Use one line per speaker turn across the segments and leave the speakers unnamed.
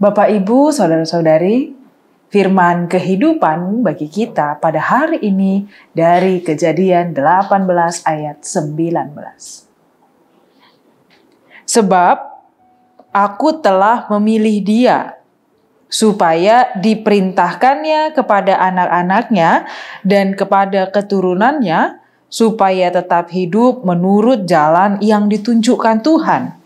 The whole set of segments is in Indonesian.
Bapak, Ibu, Saudara-saudari, firman kehidupan bagi kita pada hari ini dari Kejadian 18 ayat 19. Sebab aku telah memilih dia supaya diperintahkannya kepada anak-anaknya dan kepada keturunannya, supaya tetap hidup menurut jalan yang ditunjukkan Tuhan,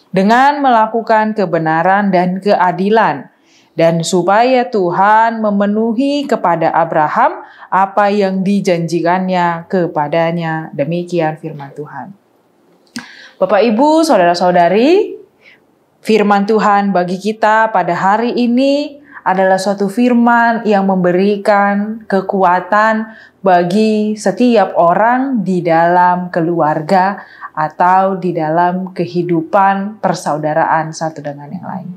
dengan melakukan kebenaran dan keadilan, dan supaya Tuhan memenuhi kepada Abraham apa yang dijanjikannya kepadanya. Demikian firman Tuhan. Bapak, Ibu, Saudara-saudari, firman Tuhan bagi kita pada hari ini adalah suatu firman yang memberikan kekuatan bagi setiap orang di dalam keluarga atau di dalam kehidupan persaudaraan satu dengan yang lain.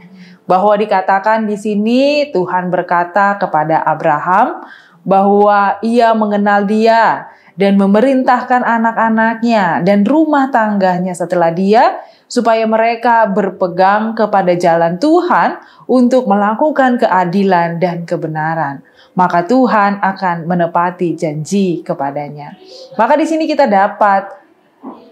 Bahwa dikatakan di sini Tuhan berkata kepada Abraham bahwa ia mengenal dia dan memerintahkan anak-anaknya dan rumah tangganya setelah dia, supaya mereka berpegang kepada jalan Tuhan untuk melakukan keadilan dan kebenaran. Maka Tuhan akan menepati janji kepadanya. Maka di sini kita dapat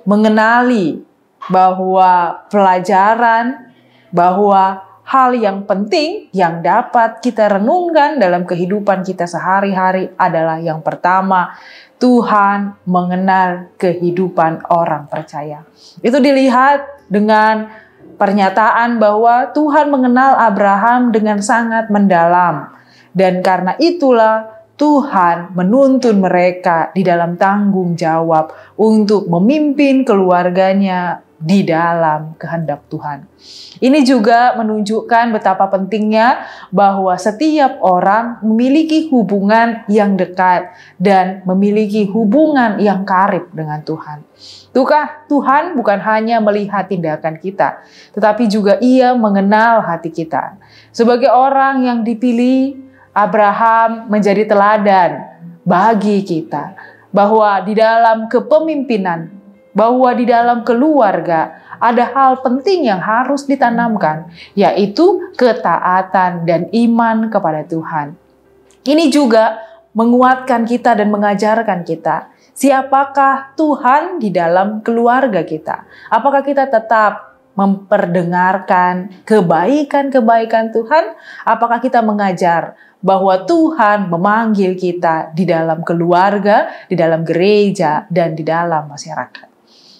mengenali bahwa pelajaran, bahwa hal yang penting yang dapat kita renungkan dalam kehidupan kita sehari-hari adalah yang pertama, Tuhan mengenal kehidupan orang percaya. Itu dilihat dengan pernyataan bahwa Tuhan mengenal Abraham dengan sangat mendalam. Dan karena itulah Tuhan menuntun mereka di dalam tanggung jawab untuk memimpin keluarganya di dalam kehendak Tuhan. Ini juga menunjukkan betapa pentingnya bahwa setiap orang memiliki hubungan yang dekat dan memiliki hubungan yang karib dengan Tuhan. Tuhan bukan hanya melihat tindakan kita, tetapi juga Ia mengenal hati kita. Sebagai orang yang dipilih, Abraham menjadi teladan bagi kita bahwa di dalam kepemimpinan, bahwa di dalam keluarga ada hal penting yang harus ditanamkan, yaitu ketaatan dan iman kepada Tuhan. Ini juga menguatkan kita dan mengajarkan kita siapakah Tuhan di dalam keluarga kita. Apakah kita tetap memperdengarkan kebaikan-kebaikan Tuhan? Apakah kita mengajar bahwa Tuhan memanggil kita di dalam keluarga, di dalam gereja, dan di dalam masyarakat?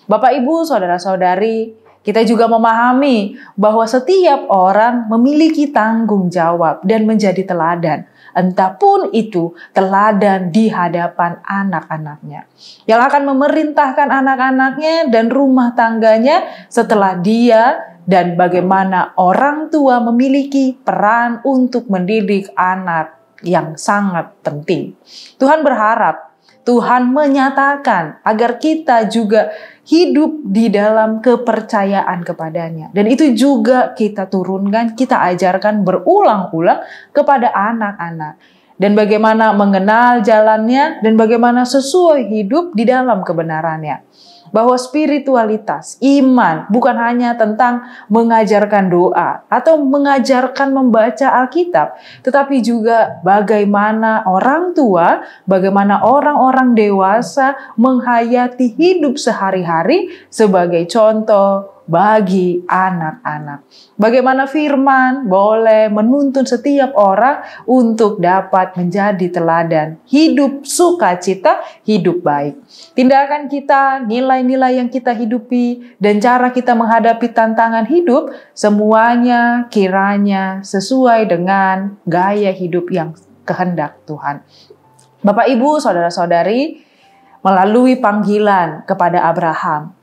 Bapak, Ibu, Saudara-saudari, kita juga memahami bahwa setiap orang memiliki tanggung jawab dan menjadi teladan. Entah pun itu teladan di hadapan anak-anaknya, yang akan memerintahkan anak-anaknya dan rumah tangganya setelah dia, dan bagaimana orang tua memiliki peran untuk mendidik anak yang sangat penting. Tuhan berharap, Tuhan menyatakan agar kita juga hidup di dalam kepercayaan kepadanya. Dan itu juga kita turunkan, kita ajarkan berulang-ulang kepada anak-anak. Dan bagaimana mengenal jalannya dan bagaimana sesuai hidup di dalam kebenarannya. Bahwa spiritualitas, iman bukan hanya tentang mengajarkan doa atau mengajarkan membaca Alkitab, tetapi juga bagaimana orang tua, bagaimana orang-orang dewasa menghayati hidup sehari-hari sebagai contoh bagi anak-anak. Bagaimana firman boleh menuntun setiap orang untuk dapat menjadi teladan hidup sukacita, hidup baik. Tindakan kita, nilai-nilai yang kita hidupi, dan cara kita menghadapi tantangan hidup, semuanya kiranya sesuai dengan gaya hidup yang kehendak Tuhan. Bapak, Ibu, Saudara-saudari, melalui panggilan kepada Abraham,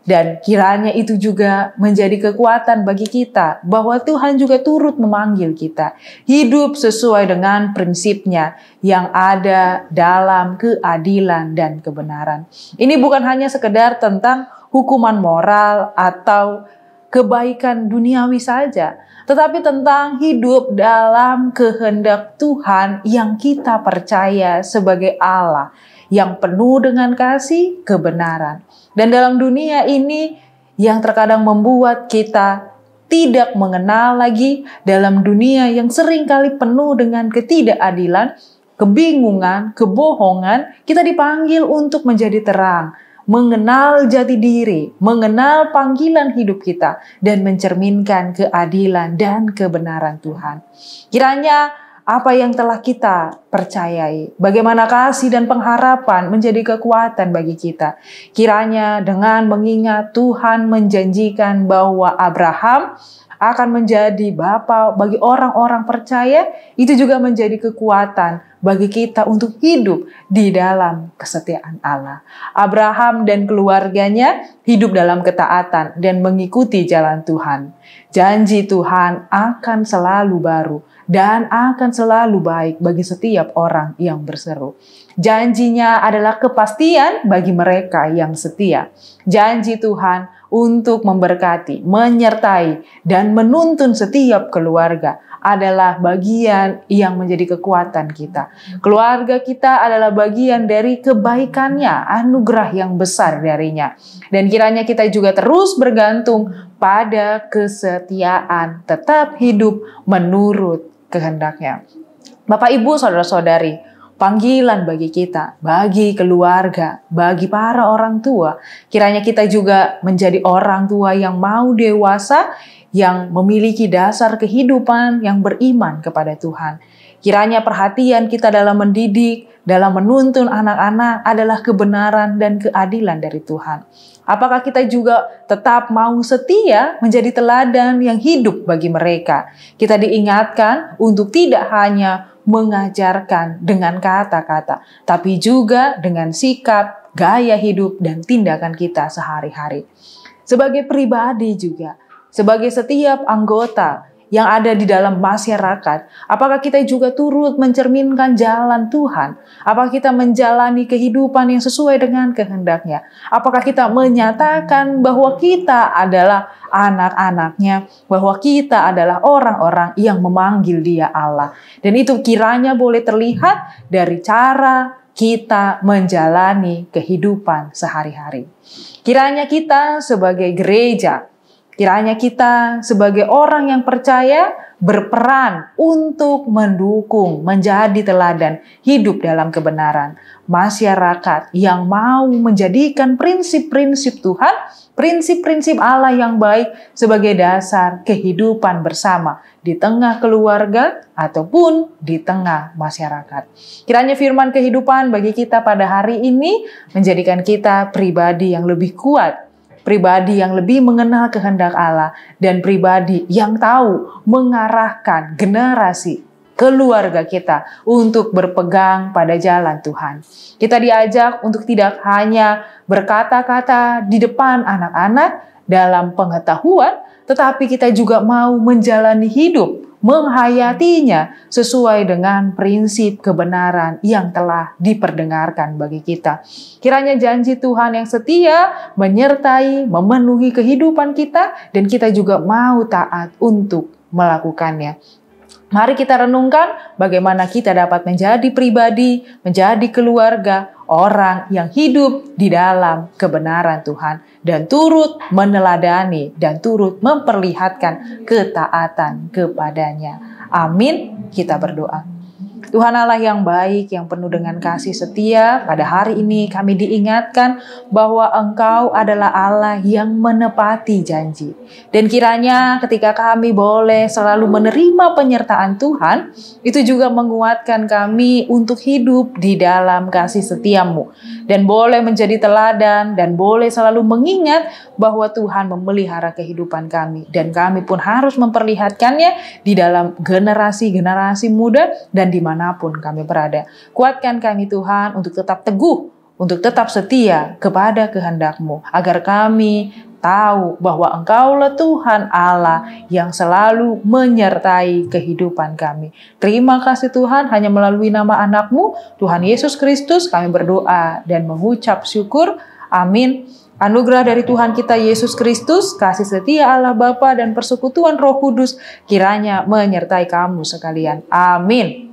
dan kiranya itu juga menjadi kekuatan bagi kita, bahwa Tuhan juga turut memanggil kita hidup sesuai dengan prinsipnya yang ada dalam keadilan dan kebenaran. Ini bukan hanya sekedar tentang hukuman moral atau kebaikan duniawi saja, tetapi tentang hidup dalam kehendak Tuhan yang kita percaya sebagai Allah yang penuh dengan kasih, kebenaran. Dan dalam dunia ini yang terkadang membuat kita tidak mengenal lagi dalam dunia yang seringkali penuh dengan ketidakadilan, kebingungan, kebohongan. Kita dipanggil untuk menjadi terang, mengenal jati diri, mengenal panggilan hidup kita, dan mencerminkan keadilan dan kebenaran Tuhan. Kiranya apa yang telah kita percayai, bagaimana kasih dan pengharapan menjadi kekuatan bagi kita. Kiranya dengan mengingat Tuhan menjanjikan bahwa Abraham akan menjadi bapa bagi orang-orang percaya, itu juga menjadi kekuatan bagi kita untuk hidup di dalam kesetiaan Allah. Abraham dan keluarganya hidup dalam ketaatan dan mengikuti jalan Tuhan. Janji Tuhan akan selalu baru dan akan selalu baik bagi setiap orang yang berseru. Janjinya adalah kepastian bagi mereka yang setia. Janji Tuhan untuk memberkati, menyertai, dan menuntun setiap keluarga adalah bagian yang menjadi kekuatan kita. Keluarga kita adalah bagian dari kebaikannya, anugerah yang besar darinya. Dan kiranya kita juga terus bergantung pada kesetiaan, tetap hidup menurut kehendaknya. Bapak, Ibu, saudara-saudari, panggilan bagi kita, bagi keluarga, bagi para orang tua, kiranya kita juga menjadi orang tua yang mau dewasa, yang memiliki dasar kehidupan yang beriman kepada Tuhan. Kiranya perhatian kita dalam mendidik, dalam menuntun anak-anak adalah kebenaran dan keadilan dari Tuhan. Apakah kita juga tetap mau setia menjadi teladan yang hidup bagi mereka? Kita diingatkan untuk tidak hanya mengajarkan dengan kata-kata, tapi juga dengan sikap, gaya hidup, dan tindakan kita sehari-hari. Sebagai pribadi juga, sebagai setiap anggota yang ada di dalam masyarakat, apakah kita juga turut mencerminkan jalan Tuhan? Apakah kita menjalani kehidupan yang sesuai dengan kehendak-Nya? Apakah kita menyatakan bahwa kita adalah anak-anak-Nya, bahwa kita adalah orang-orang yang memanggil Dia Allah? Dan itu kiranya boleh terlihat dari cara kita menjalani kehidupan sehari-hari. Kiranya kita sebagai gereja, kiranya kita sebagai orang yang percaya berperan untuk mendukung, menjadi teladan hidup dalam kebenaran. Masyarakat yang mau menjadikan prinsip-prinsip Tuhan, prinsip-prinsip Allah yang baik sebagai dasar kehidupan bersama di tengah keluarga ataupun di tengah masyarakat. Kiranya firman kehidupan bagi kita pada hari ini menjadikan kita pribadi yang lebih kuat, pribadi yang lebih mengenal kehendak Allah, dan pribadi yang tahu mengarahkan generasi keluarga kita untuk berpegang pada jalan Tuhan. Kita diajak untuk tidak hanya berkata-kata di depan anak-anak dalam pengetahuan, tetapi kita juga mau menjalani hidup, menghayatinya sesuai dengan prinsip kebenaran yang telah diperdengarkan bagi kita. Kiranya janji Tuhan yang setia menyertai, memenuhi kehidupan kita, dan kita juga mau taat untuk melakukannya. Mari kita renungkan bagaimana kita dapat menjadi pribadi, menjadi keluarga, orang yang hidup di dalam kebenaran Tuhan dan turut meneladani dan turut memperlihatkan ketaatan kepadanya. Amin. Kita berdoa. Tuhan Allah yang baik, yang penuh dengan kasih setia, pada hari ini kami diingatkan bahwa Engkau adalah Allah yang menepati janji. Dan kiranya ketika kami boleh selalu menerima penyertaan Tuhan, itu juga menguatkan kami untuk hidup di dalam kasih setiamu. Dan boleh menjadi teladan, dan boleh selalu mengingat bahwa Tuhan memelihara kehidupan kami. Dan kami pun harus memperlihatkannya di dalam generasi-generasi muda dan di manapun kami berada. Kuatkan kami Tuhan untuk tetap teguh, untuk tetap setia kepada kehendak-Mu, agar kami tahu bahwa Engkaulah Tuhan Allah yang selalu menyertai kehidupan kami. Terima kasih Tuhan, hanya melalui nama anak-Mu, Tuhan Yesus Kristus, kami berdoa dan mengucap syukur. Amin. Anugerah dari Tuhan kita Yesus Kristus, kasih setia Allah Bapa dan persekutuan Roh Kudus kiranya menyertai kamu sekalian. Amin.